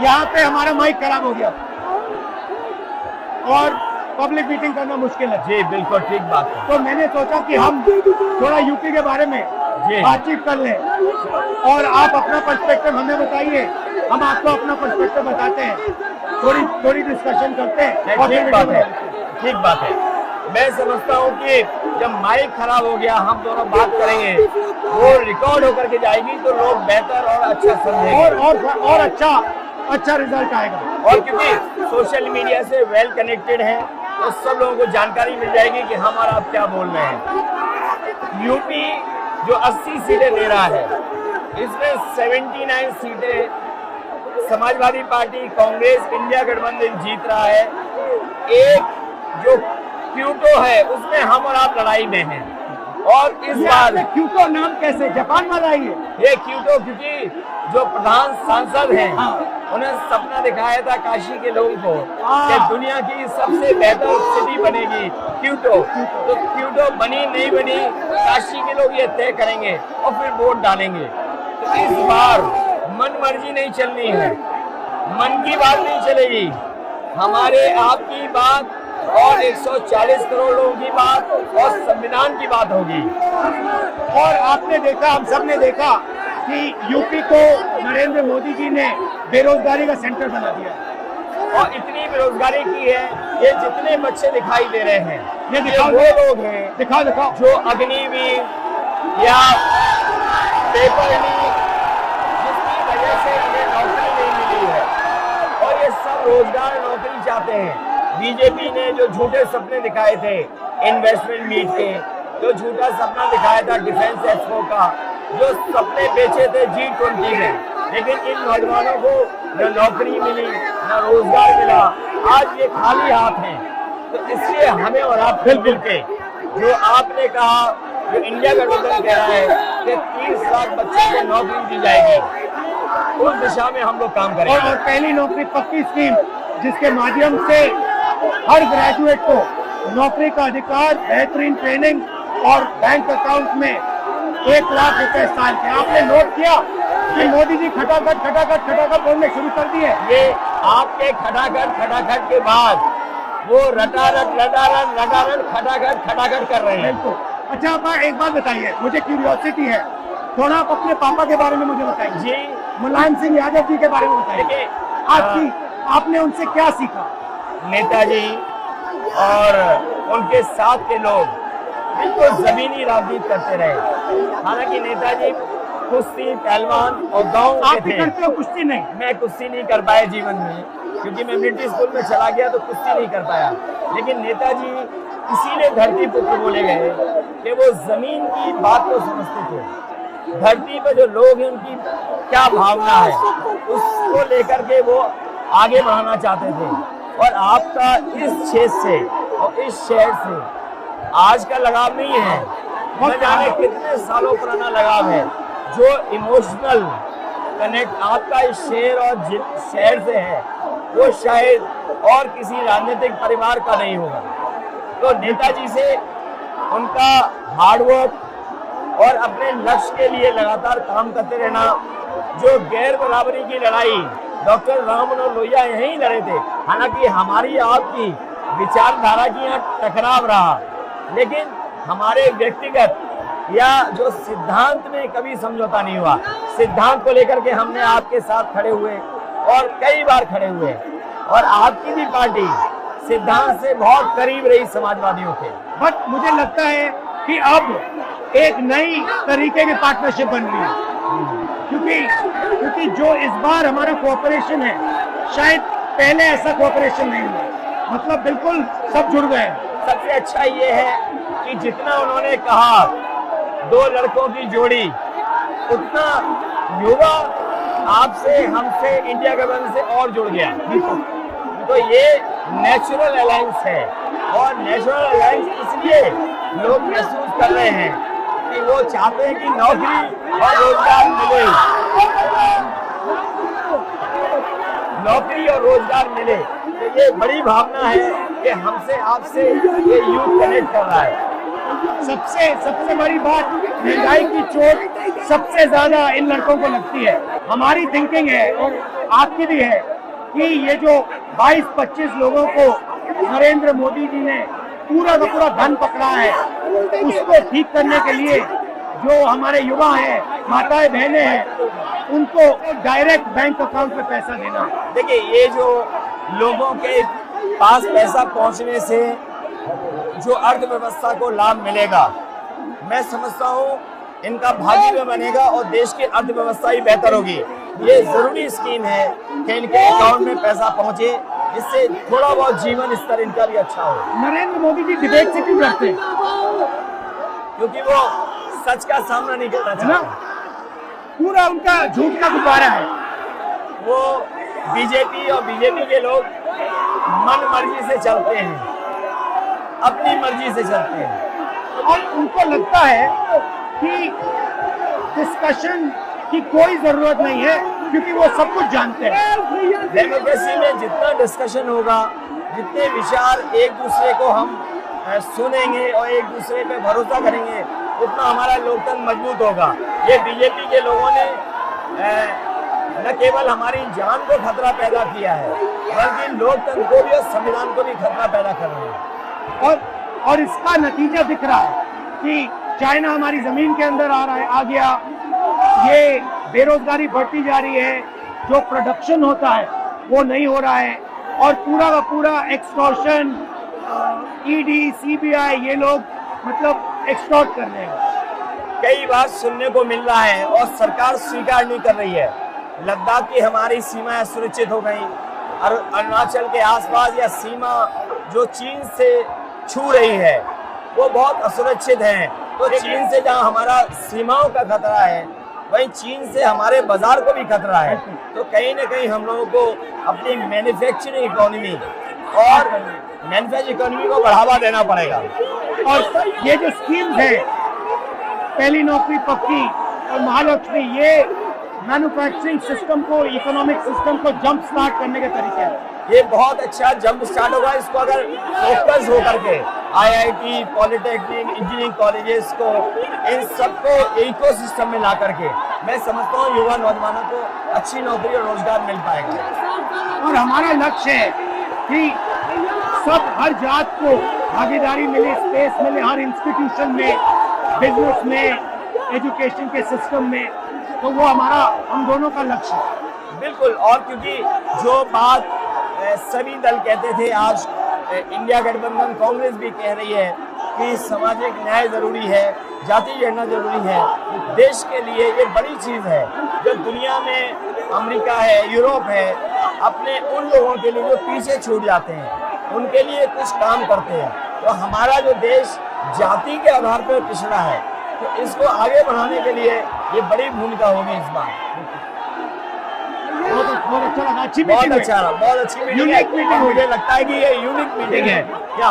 यहाँ पे हमारा माइक खराब हो गया और पब्लिक मीटिंग करना मुश्किल है। जी बिल्कुल ठीक बात है। तो मैंने सोचा कि हम थोड़ा यूपी के बारे में बातचीत कर लें और आप अपना पर्सपेक्टिव हमें बताइए, हम आपको अपना पर्सपेक्टिव बताते हैं, थोड़ी डिस्कशन करते हैं। ठीक बात है, ठीक बात है। मैं समझता हूँ कि जब माइक खराब हो गया हम दोनों बात करेंगे, वो रिकॉर्ड होकर के जाएगी तो लोग बेहतर और अच्छा समझेंगे और अच्छा रिजल्ट आएगा। और क्योंकि सोशल मीडिया से वेल कनेक्टेड है तो सब लोगों को जानकारी मिल जाएगी कि हम और आप क्या बोल रहे हैं। यूपी जो 80 सीटें दे रहा है, इसमें 79 सीटें समाजवादी पार्टी, कांग्रेस, इंडिया गठबंधन जीत रहा है। एक जो क्यूटो है उसमें हम और आप लड़ाई में हैं। और इस बार क्यूटो नाम कैसे जापान वाला ही है ये क्यूटो, क्योंकि जो प्रधान सांसद हैं उन्हें सपना दिखाया था काशी के लोगों को कि दुनिया की सबसे बेहतर सिटी बनेगी क्यूटो। तो क्यूटो बनी नहीं बनी काशी के लोग ये तय करेंगे और फिर वोट डालेंगे। तो इस बार मन मर्जी नहीं चलनी है, मन की बात नहीं चलेगी, हमारे आपकी बात और 140 करोड़ लोगों की बात और संविधान की बात होगी। और आपने देखा, हम सब ने देखा कि यूपी को नरेंद्र मोदी जी ने बेरोजगारी का सेंटर बना दिया और इतनी बेरोजगारी की है। ये जितने बच्चे दिखाई दे रहे हैं ये दिखाओ, वो लोग हैं दिखाओ जो अग्निवीर या पेपर लीक जिसकी वजह से उन्हें नौकरी नहीं मिली है और ये सब रोजगार नौकरी चाहते हैं। बीजेपी ने जो झूठे सपने दिखाए थे इन्वेस्टमेंट मीट के, जो झूठा सपना दिखाया था डिफेंस एक्सपो का, जो सपने बेचे थे G20 में, लेकिन इन नौजवानों को न नौकरी मिली न रोजगार मिला, आज ये खाली हाथ हैं। तो इसलिए हमें और आप मिल के जो आपने कहा, जो इंडिया गठबंधन कह रहा है कि 30 लाख बच्चों को नौकरी दी जाएगी, उस दिशा में हम लोग काम करेंगे। और पहली नौकरी पक्की स्कीम जिसके माध्यम से हर ग्रेजुएट को नौकरी का अधिकार, बेहतरीन ट्रेनिंग और बैंक अकाउंट में 1 लाख रुपए साल के। आपने नोट किया कि मोदी जी खटाखट बोलने शुरू कर दिए। ये आपके खटाखट के बाद वो रटारट खटाखट कर रहे हैं। अच्छा आप एक बात बताइए, मुझे क्यूरियोसिटी है, थोड़ा आप अपने पापा के बारे में मुझे बताइए जी। मुलायम सिंह यादव जी के बारे में बताइए। आपने उनसे क्या सीखा? नेताजी और उनके साथ के लोग बिल्कुल जमीनी राजनीति करते रहे। हालांकि नेताजी कुश्ती, पहलवान और गांव के थे। करते हो कुश्ती? नहीं, मैं कुश्ती नहीं कर पाया जीवन में, क्योंकि मैं मिलिट्री स्कूल में चला गया तो कुश्ती नहीं कर पाया। लेकिन नेताजी इसीलिए धरती पुत्र बोले गए कि वो जमीन की बात को समझते थे। धरती पर जो लोग हैं उनकी क्या भावना है उसको लेकर के वो आगे बढ़ाना चाहते थे। और आपका इस क्षेत्र से और इस शहर से आज का लगाव नहीं है, न जाने कितने सालों पुराना लगाव है। जो इमोशनल कनेक्ट आपका इस शहर और शहर से है वो शायद और किसी राजनीतिक परिवार का नहीं होगा। तो नेताजी से उनका हार्डवर्क और अपने लक्ष्य के लिए लगातार काम करते रहना, जो गैर बराबरी की लड़ाई डॉक्टर राम मनोहर लोहिया यहीं लड़े थे। हालांकि हमारी आपकी विचारधारा की यहाँ टकराव रहा, लेकिन हमारे व्यक्तिगत या जो सिद्धांत में कभी समझौता नहीं हुआ। सिद्धांत को लेकर के हमने आपके साथ खड़े हुए और कई बार खड़े हुए, और आपकी भी पार्टी सिद्धांत से बहुत करीब रही समाजवादियों के। बट मुझे लगता है कि अब एक नई तरीके की पार्टनरशिप बन रही है, क्योंकि जो इस बार हमारा कोऑपरेशन है शायद पहले ऐसा कोऑपरेशन नहीं हुआ। मतलब बिल्कुल सब जुड़ गए। सबसे अच्छा ये है कि जितना उन्होंने कहा 2 लड़कों की जोड़ी, उतना युवा आपसे, हमसे, इंडिया गठबंधन से और जुड़ गया। तो ये नेचुरल अलायंस है, और नेचुरल अलायंस इसलिए लोग महसूस कर रहे हैं कि वो चाहते हैं कि नौकरी और रोजगार मिले, नौकरी और रोजगार मिले। तो ये बड़ी भावना है कि हमसे आपसे ये यूथ कनेक्ट कर रहा है। सबसे बड़ी बात, महंगाई की चोट सबसे ज्यादा इन लड़कों को लगती है। हमारी थिंकिंग है और आपकी भी है कि ये जो 22-25 लोगों को नरेंद्र मोदी जी ने पूरा का पूरा धन पकड़ा है, उसको ठीक करने के लिए जो हमारे युवा हैं, माताएं बहनें हैं, उनको डायरेक्ट बैंक अकाउंट में पैसा देना। देखिए, ये जो लोगों के पास पैसा पहुंचने से जो अर्थव्यवस्था को लाभ मिलेगा, मैं समझता हूँ इनका भाग्य में बनेगा और देश की अर्थव्यवस्था ही बेहतर होगी। ये जरूरी स्कीम है कि इनके अकाउंट में पैसा पहुंचे, इससे थोड़ा बहुत जीवन स्तर इनका भी अच्छा हो। नरेंद्र मोदी जी डिबेट से क्यों डरते हैं? क्योंकि वो सच का सामना नहीं करना चाहते। पूरा उनका झूठ का गुब्बारा है। वो बीजेपी और बीजेपी के लोग मन मर्जी से चलते हैं, अपनी मर्जी से चलते हैं, और उनको लगता है कि डिस्कशन की कोई जरूरत नहीं है क्योंकि वो सब कुछ जानते हैं। डेमोक्रेसी में जितना डिस्कशन होगा, जितने विचार एक दूसरे को हम सुनेंगे और एक दूसरे पे भरोसा करेंगे, उतना हमारा लोकतंत्र मजबूत होगा। ये बीजेपी के लोगों ने न केवल हमारी जान को खतरा पैदा किया है, बल्कि लोकतंत्र को भी और संविधान को भी खतरा पैदा कर रहे हैं। और इसका नतीजा दिख रहा है कि चाइना हमारी जमीन के अंदर आ गया, ये बेरोजगारी बढ़ती जा रही है, जो प्रोडक्शन होता है वो नहीं हो रहा है, और पूरा का पूरा एक्सटॉर्शन, ईडी, सीबीआई, ये लोग मतलब एक्सटॉर्ट कर रहे हैं। कई बार सुनने को मिल रहा है और सरकार स्वीकार नहीं कर रही है। लद्दाख की हमारी सीमाएं सुरक्षित हो गई, और अरुणाचल के आसपास या सीमा जो चीन से छू रही है वो बहुत असुरक्षित है। तो चीन से जहां हमारा सीमाओं का खतरा है, वहीं चीन से हमारे बाजार को भी खतरा है। तो कहीं ना कहीं हम लोगों को अपनी मैन्युफैक्चरिंग इकोनॉमी और मैन्युफैक्चरिंग इकोनॉमी को बढ़ावा देना पड़ेगा। और ये जो स्कीम्स है, पहली नौकरी पक्की और महालक्ष्मी, ये मैन्युफैक्चरिंग सिस्टम को, इकोनॉमिक सिस्टम को जंप स्टार्ट करने के तरीके हैं। ये बहुत अच्छा जंप स्टार्ट होगा। इसको अगर फोकस होकर के आईआईटी, पॉलिटेक्निक, इंजीनियरिंग कॉलेजेस को, इन सबको इकोसिस्टम में ला करके, मैं समझता हूँ युवा नौजवानों को अच्छी नौकरी और रोजगार मिल पाएगा। और हमारा लक्ष्य है कि सब, हर जात को भागीदारी मिले, स्पेस मिले, हर इंस्टीट्यूशन में, बिजनेस में, एजुकेशन के सिस्टम में। तो वो हमारा, हम दोनों का लक्ष्य है। बिल्कुल। और क्योंकि जो बात सभी दल कहते थे, आज इंडिया गठबंधन कांग्रेस भी कह रही है कि सामाजिक न्याय जरूरी है, जाति जनगणना जरूरी है। देश के लिए ये बड़ी चीज है। जो दुनिया में अमेरिका है, यूरोप है, अपने उन लोगों के लिए जो पीछे छूट जाते हैं, उनके लिए कुछ काम करते हैं। तो हमारा जो देश जाति के आधार पर पिछड़ा है, तो इसको आगे बढ़ाने के लिए ये बड़ी भूमिका होगी इस बार। बहुत अच्छा लगा, अच्छी बहुत अच्छी मीटिंग है। मुझे लगता है कि ये यूनिक मीटिंग है क्या?